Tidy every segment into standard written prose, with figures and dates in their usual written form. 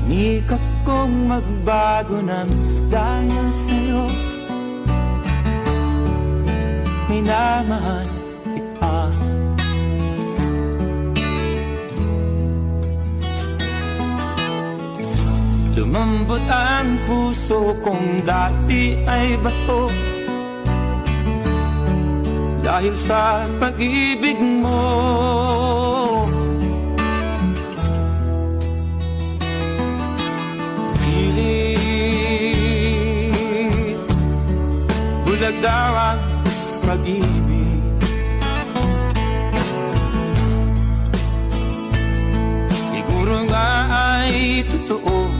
Sinikap kong magbago ng dahil sa'yo. Minamahal kita. Lumambot ang puso kong dati ay bato dahil sa pag-ibig mo. Pilit, bulag daw ang pag-ibig. Siguro nga ay totoo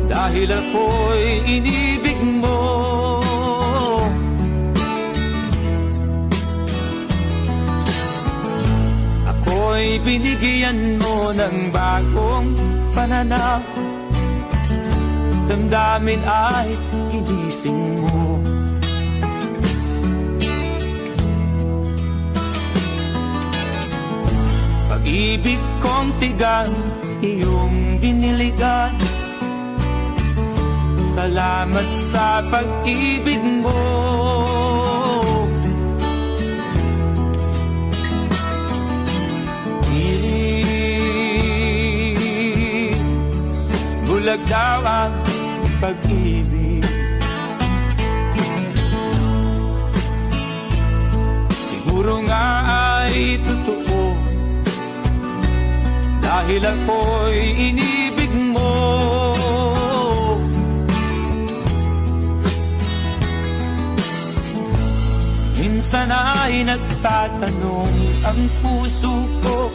dahil ako'y inibig mo. Ako'y binigyan mo ng bagong pananaw. Damdamin ay ginising mo. Pag-ibig kong tigang iyong diniligan. Salamat sa pag-ibig mo. Pilit, bulag daw ang pag-ibig. Siguro nga ay totoo dahil ako'y inibig mo. Minsan ay nagtatanong ang puso ko,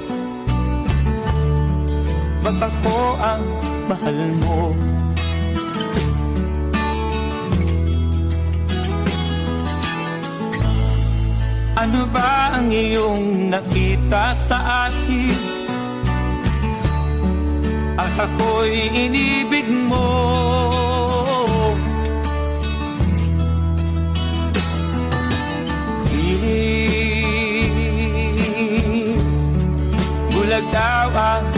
ba't ako ang mahal mo? Ano ba ang iyong nakita sa akin? At ako'y inibig mo. Bulag daw ang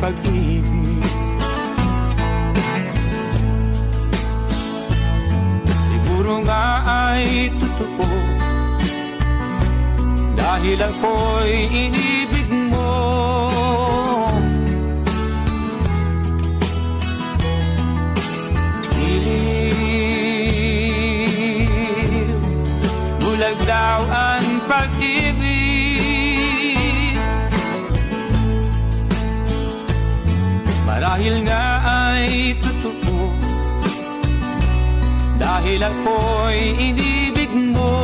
pag-ibig. Siguro nga ay totoo dahil ako'y inibig mo. Bulag daw ang pag-ibig. Marahil nga ay totoo dahil ako'y inibig mo.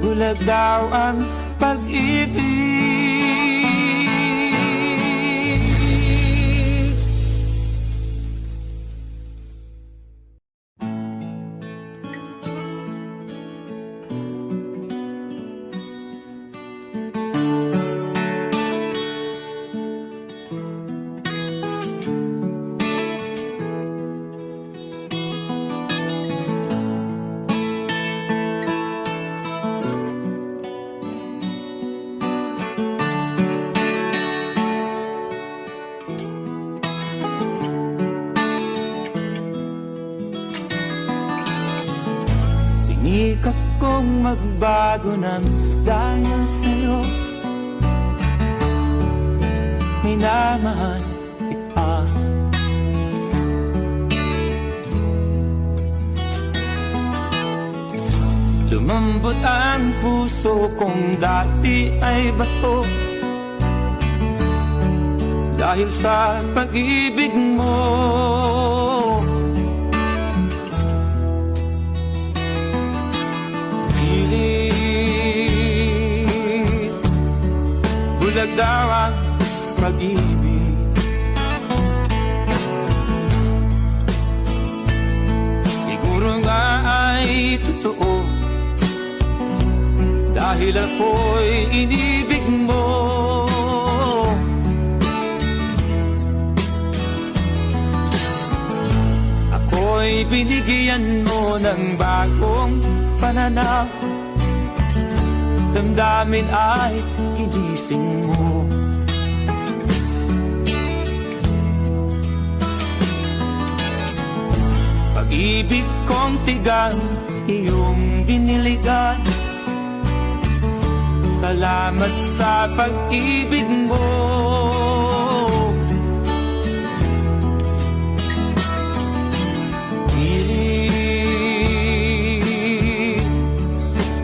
Bulag daw ang pag-ibig. Sinikap kong magbago ng dahil sa'yo. Minamahal kita. Lumambot ang puso kong dati ay bato dahil sa pag-ibig mo. Bulag daw ang pag-ibig. Siguro nga ay totoo dahil ako'y inibig mo. ako'y binigyan mo ng bagong pananaw. Damdamin ay ginising mo. Pag-ibig kong tigang iyong diniligan. Salamat sa pag-ibig mo.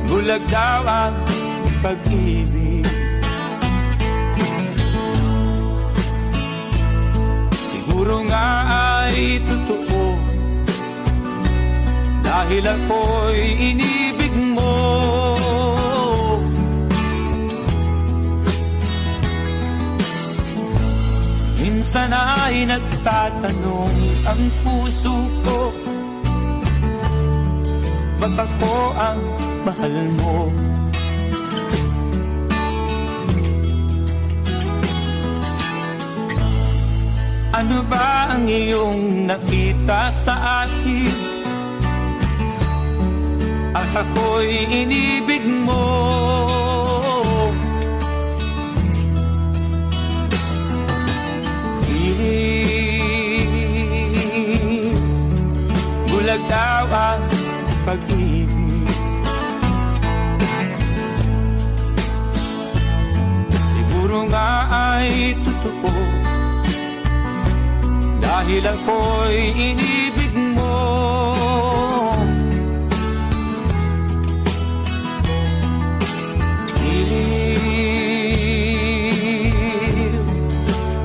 Bulag daw ang pag-ibig. Siguro nga ay totoo, dahil ako'y inibig mo. Minsan ay nagtatanong ang puso ko, ba't ako ang mahal mo? Ano ba ang iyong nakita sa akin? At ako'y inibig mo. Bulag daw ang pag-ibig. Siguro nga ay totoo, dahil ako'y inibig mo.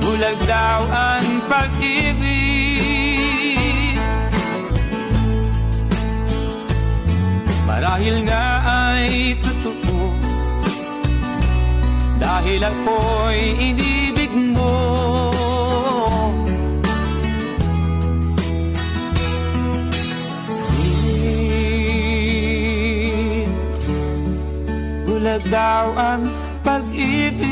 Bulag daw ang pag-ibig. Marahil nga ay totoo, dahil ako'y inibig mo. Bulag daw ang pag-ibig.